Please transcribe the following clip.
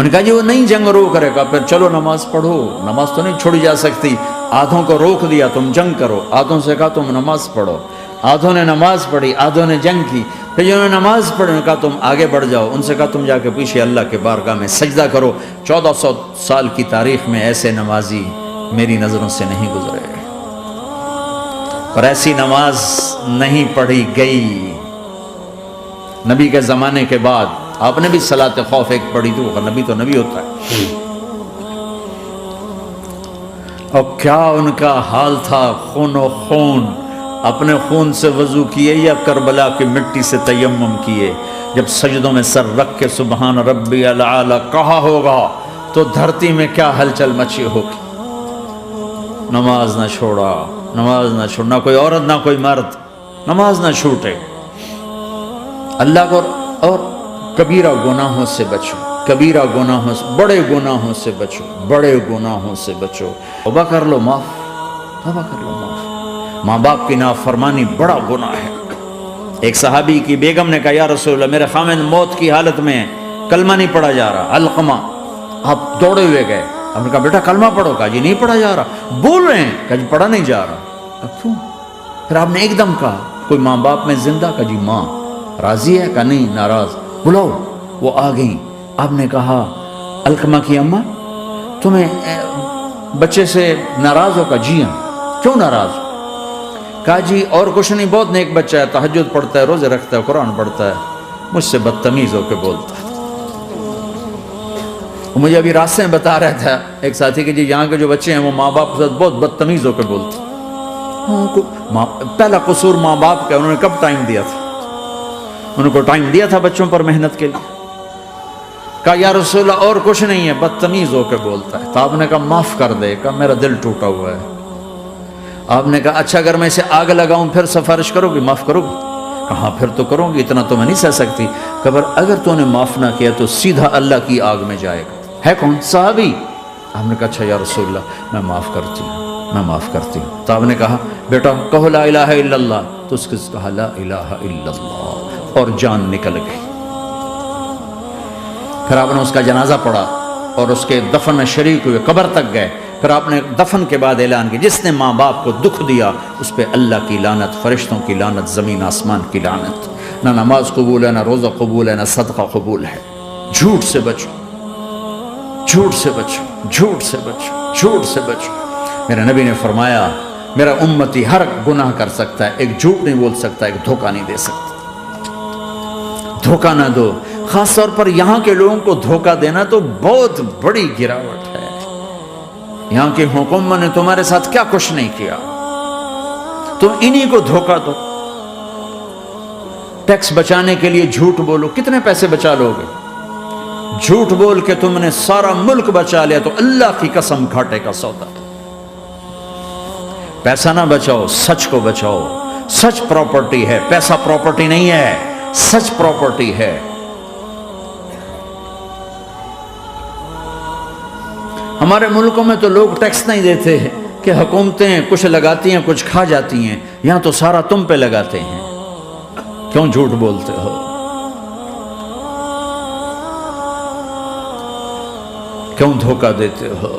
انہوں نے کہا جی وہ نہیں جنگ روک رہے. کہا پھر چلو نماز پڑھو. نماز تو نہیں چھوڑی جا سکتی. آدھوں کو روک دیا تم جنگ کرو, آدھوں سے کہا تم نماز پڑھو. آدھوں نے نماز پڑھی, آدھوں نے جنگ کی. پھر جنہوں نے نماز پڑھی انہوں نے کہا تم آگے بڑھ جاؤ. ان سے کہا تم جا کے پیچھے اللہ کے بارگاہ میں سجدہ کرو. 1400 سال کی تاریخ میں ایسے نمازی میری نظروں سے نہیں گزرے, اور ایسی نماز نہیں پڑھی گئی نبی کے زمانے کے بعد. آپ نے بھی صلاۃ خوف ایک پڑھی تھی, وہ نبی تو نبی ہوتا ہے. اور کیا ان کا حال تھا, خون و خون, اپنے خون سے وضو کیے یا کربلا کی مٹی سے تیمم کیے. جب سجدوں میں سر رکھ کے سبحان ربی الاعلی کہا ہوگا تو دھرتی میں کیا ہلچل مچی ہوگی. نماز نہ چھوڑا, نماز نہ چھوڑنا, کوئی عورت نہ کوئی مرد, نماز نہ چھوٹے. اللہ کو اور کبیرہ گناہوں سے بچو, کبیرہ گناہوں سے, بڑے گناہوں سے بچو, بڑے گناہوں سے بچو. توبہ کر لو معاف, توبہ کر لو معاف. ماں باپ کی نافرمانی بڑا گناہ ہے. ایک صحابی کی بیگم نے کہا یا رسول اللہ میرے خامند موت کی حالت میں کلمہ نہیں پڑھا جا رہا. علقمہ آپ دوڑے ہوئے گئے. ہم نے کہا بیٹا کلمہ پڑھو. کہا جی نہیں پڑھا جا رہا. بول رہے ہیں. کہا جی پڑھا نہیں جا رہا. اب کیوں؟ پھر آپ نے ایک دم کہا کوئی ماں باپ میں زندہ؟ کہا جی ماں. راضی ہے؟ کہا نہیں ناراض. بلاؤ. وہ آ گئیں. آپ نے کہا علقمہ کی اماں تمہیں بچے سے ناراض ہو؟ کہا جی ہاں. کیوں ناراض ہو؟ کہا جی اور کچھ نہیں, بہت نیک بچہ ہے, تہجد پڑھتا ہے, روزے رکھتا ہے, قرآن پڑھتا ہے, مجھ سے بدتمیز ہو کے بولتا ہے. مجھے ابھی راستے میں بتا رہا تھا ایک ساتھی کہ جی یہاں کے جو بچے ہیں وہ ماں باپ کے ساتھ بہت بدتمیز ہو کے بولتے ہیں. پہلا قصور ماں باپ کا. انہوں نے کب ٹائم دیا تھا؟ انہوں کو ٹائم دیا تھا بچوں پر محنت کے لیے. کہا یا رسول اللہ اور کچھ نہیں ہے, بدتمیز ہو کے بولتا ہے. تو آپ نے کہا معاف کر دے. کہا میرا دل ٹوٹا ہوا ہے. آپ نے کہا اچھا اگر میں اسے آگ لگاؤں پھر سفارش کرو گی, معاف کرو گی؟ کہا پھر تو کروں گی, اتنا تو میں نہیں سہ سکتی. کہ اگر تو نے معاف نہ کیا تو سیدھا اللہ کی آگ میں جائے گا. ہے کون؟ صحابی. آپ نے کہا اچھا یا رسول اللہ میں معاف کرتی ہوں, میں معاف کرتی ہوں. تو آپ نے کہا بیٹا کہو لا الہ الا اللہ. تو اس کے کہا لا الہ الا اللہ اور جان نکل گئی. پھر آپ نے اس کا جنازہ پڑھا اور اس کے دفن میں شریک ہوئے, قبر تک گئے. پھر آپ نے دفن کے بعد اعلان کیا جس نے ماں باپ کو دکھ دیا اس پہ اللہ کی لعنت, فرشتوں کی لعنت, زمین آسمان کی لعنت. نہ نماز قبول ہے, نہ روزہ قبول ہے, نہ صدقہ قبول ہے. جھوٹ سے بچو, جھوٹ سے بچو, جھوٹ سے بچو, جھوٹ سے بچو. میرے نبی نے فرمایا میرا امتی ہر گناہ کر سکتا ہے, ایک جھوٹ نہیں بول سکتا, ایک دھوکہ نہیں دے سکتا. دھوکہ نہ دو. خاص طور پر یہاں کے لوگوں کو دھوکہ دینا تو بہت بڑی گراوٹ ہے. یہاں کی حکومت نے تمہارے ساتھ کیا کچھ نہیں کیا, تم انہی کو دھوکہ دو. ٹیکس بچانے کے لیے جھوٹ بولو, کتنے پیسے بچا لو گے؟ جھوٹ بول کے تم نے سارا ملک بچا لیا تو اللہ کی قسم گھاٹے کا سودا. پیسہ نہ بچاؤ, سچ کو بچاؤ. سچ پراپرٹی ہے, پیسہ پراپرٹی نہیں ہے, سچ پراپرٹی ہے. ہمارے ملکوں میں تو لوگ ٹیکس نہیں دیتے ہیں کہ حکومتیں کچھ لگاتی ہیں کچھ کھا جاتی ہیں. یہاں تو سارا تم پہ لگاتے ہیں. کیوں جھوٹ بولتے ہو؟ کیوں دھوکہ دیتے ہو؟